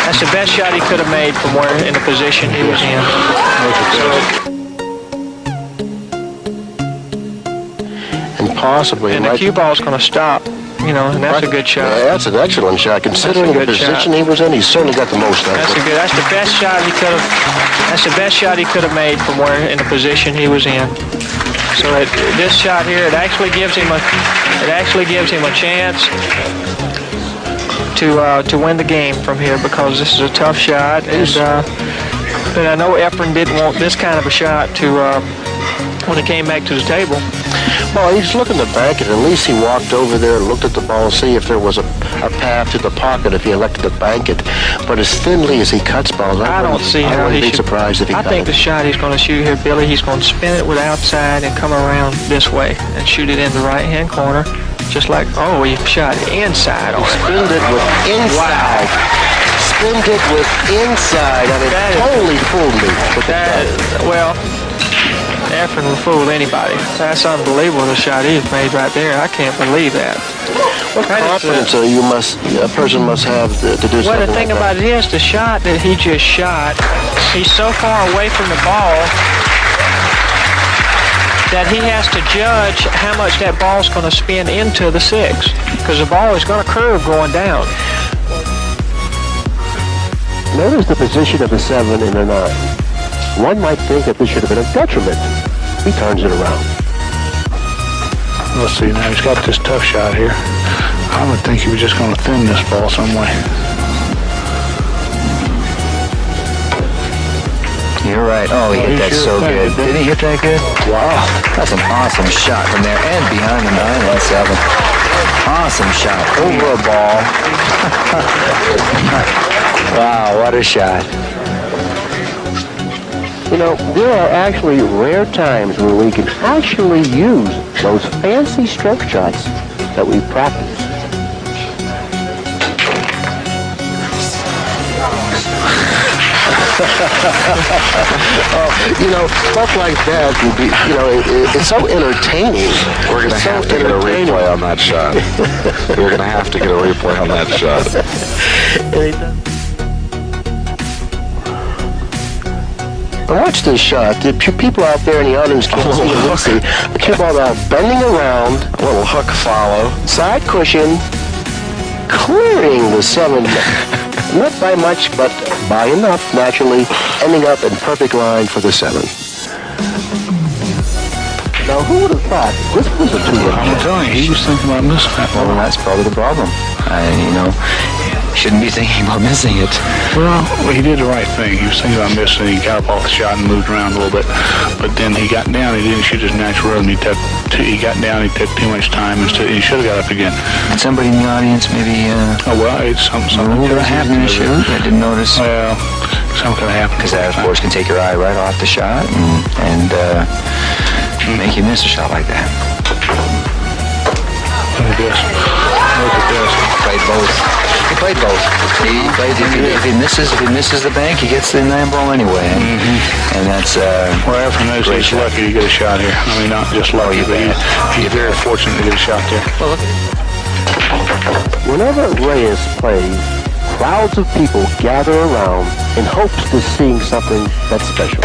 That's the best shot he could have made from where in the position he was in. And possibly. And the cue ball's going to stop. You know, and that's a good shot. Yeah, that's an excellent shot. Considering the position he was in, he certainly got the most out of it. That's the best shot he could have. That's the best shot he could have made from where in the position he was in. So this shot here, it actually gives him a chance to win the game from here, because this is a tough shot, and I know Efren didn't want this kind of a shot to when he came back to the table. Well, he's looking to bank it. At least he walked over there and looked at the ball and see if there was a path to the pocket if he elected to bank it. But as thinly as he cuts balls, I don't see how he should. I'd be surprised if he cut it. I think the shot he's going to shoot here, Billy, he's going to spin it with outside and come around this way and shoot it in the right-hand corner, just like, oh, he shot inside. He spinned it with inside. Wow. Spinned it with inside. I mean, it totally fooled me. Well, Efren will fool anybody. That's unbelievable, the shot he's made right there. I can't believe that. What confidence a person must have to do something. Well, the thing about it is, the shot that he just shot, he's so far away from the ball that he has to judge how much that ball's going to spin into the 6, because the ball is going to curve going down. Notice the position of the 7 and the 9. One might think that this should have been a detriment. He turns it around. Let's see, now he's got this tough shot here. I would think he was just going to thin this ball some way. You're right. Oh, he hit that so good. Did he hit that good? Wow. That's an awesome shot from there, and behind the 9 and 7. Awesome shot. Over a ball. Wow, what a shot. You know, there are actually rare times where we can actually use those fancy stroke shots that we practice. You know, stuff like that would be, you know, it's so entertaining. We're going to have to get a replay on that shot. We're going to have to get a replay on that shot. Watch this shot. The people out there in the audience can't see. The cue ball now bending around. A little hook follow. Side cushion. Clearing the 7. Not by much, but by enough, naturally. Ending up in perfect line for the 7. Now, who would have thought this was a 2-run? I'm telling you, he was thinking about missing that ball. Well, that's probably the problem. You know, shouldn't be thinking about missing it. Well, he did the right thing. He was thinking about missing it. He got up off the shot and moved around a little bit. But then he got down. He didn't shoot his natural rhythm. He got down. He took too much time. Instead, he should have got up again. And somebody in the audience maybe... oh, well, it's something could have happened. I didn't notice. Well, something could have happened. Because that, of course, can take your eye right off the shot and make you miss a shot like that. Look at this. Look at this. Played both. He played both. He played. If he misses the bank, he gets the 9 ball anyway. And that's well, Efren knows he's lucky to get a shot here. I mean, not just lucky, but he's very fortunate to get a shot there. Well, whenever Reyes plays, crowds of people gather around in hopes of seeing something that's special.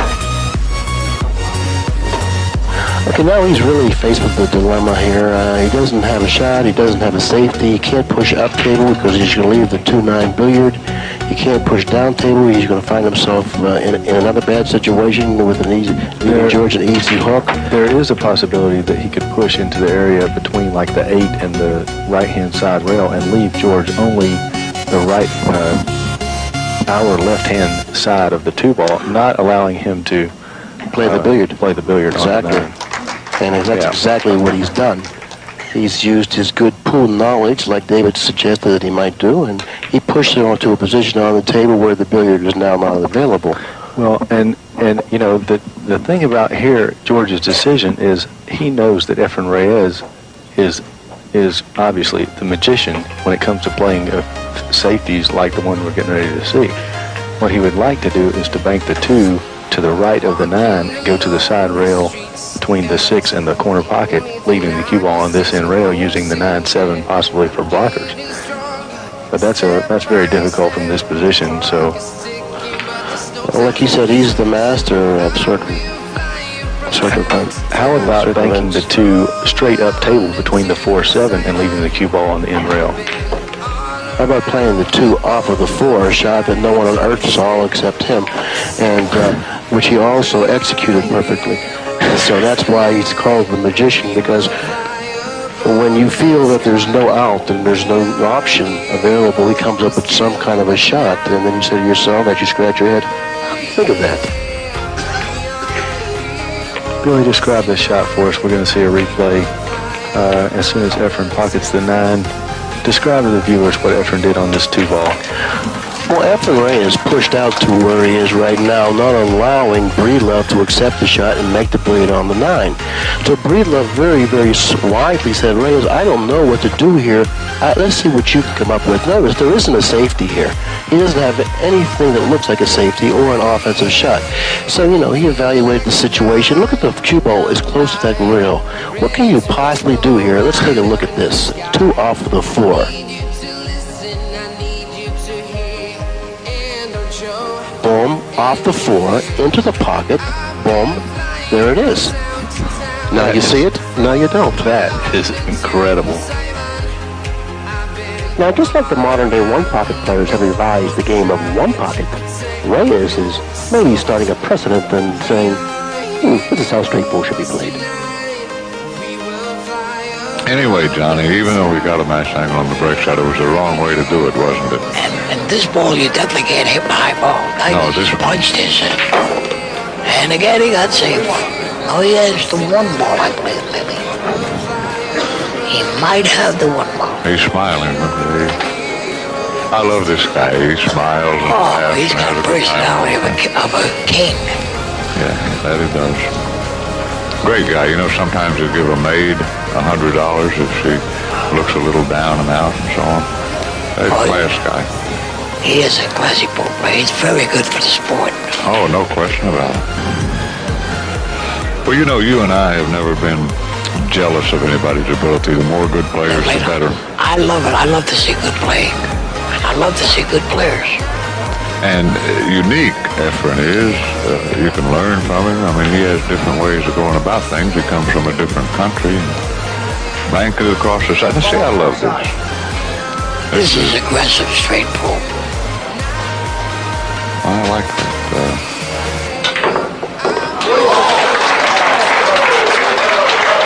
Okay, now he's really faced with the dilemma here. He doesn't have a shot. He doesn't have a safety. He can't push up table because he's going to leave the 2-9 billiard. He can't push down table. He's going to find himself in another bad situation with leaving George an easy hook. There is a possibility that he could push into the area between like the 8 and the right-hand side rail and leave George only the right, our left-hand side of the 2 ball, not allowing him to play the billiard. Exactly. And that's exactly what he's done. He's used his good pool knowledge, like David suggested that he might do, and he pushed it onto a position on the table where the billiard is now not available. Well, and you know, the thing about here, George's decision is he knows that Efren Reyes is obviously the magician when it comes to playing safeties like the one we're getting ready to see. What he would like to do is to bank the 2 to the right of the 9 and go to the side rail between the 6 and the corner pocket, leaving the cue ball on this end rail, using the 9-7 possibly for blockers. But that's very difficult from this position. So, Well, like you said, he's the master of certain how about banking the two straight up table between the 4-7 and leaving the cue ball on the end rail? How about playing the 2 off of the 4, a shot that no one on earth saw except him, and which he also executed perfectly. So that's why he's called the magician, because when you feel that there's no out and there's no option available, he comes up with some kind of a shot, and then you say to yourself, as you scratch your head, think of that. Billy, describe this shot for us. We're going to see a replay as soon as Efren pockets the 9. Describe to the viewers what Efren did on this 2-ball. Well, Efren Reyes pushed out to where he is right now, not allowing Breedlove to accept the shot and make the billiard on the 9. So Breedlove very, very wisely said, Reyes, I don't know what to do here. Let's see what you can come up with. Notice there isn't a safety here. He doesn't have anything that looks like a safety or an offensive shot. So, he evaluated the situation. Look at the cue ball as close to that rail. What can you possibly do here? Let's take a look at this. 2 off of the 4. Boom, off the 4, into the pocket, boom, there it is. Now you see it, now you don't. That is incredible. Now, just like the modern-day one-pocket players have revised the game of one-pocket, Reyes is maybe starting a precedent and saying, this is how straight ball should be played. Anyway, Johnny, even though we got a match angle on the break shot, it was the wrong way to do it, wasn't it? And this ball, you definitely can't hit the high ball. No, He this just punched his. And again, he got saved. Oh, he has the 1 ball, I believe, maybe. He might have the 1 ball. He's smiling. I love this guy. He smiles and laughs. He's got and a personality of a king. Yeah, that he does. Great guy. Sometimes he'll give a maid $100 if she looks a little down and out and so on. He's a class guy. He is a classy ball player. He's very good for the sport. Oh, no question about it. Well, you and I have never been jealous of anybody's ability. The more good players, the better. I love it. I love to see good playing. I love to see good players. And unique, Efren is. You can learn from him. I mean, he has different ways of going about things. He comes from a different country. Bank it across the side. See, I love this. This is aggressive, straight pull. I like that.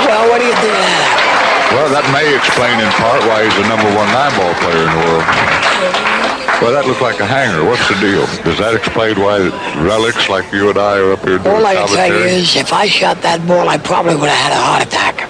Well, what do you think of that? Well, that may explain in part why he's the #1 9-ball player in the world. Well, that looked like a hanger. What's the deal? Does that explain why relics like you and I are up here doing All I can tell you commentary? is, if I shot that ball, I probably would have had a heart attack.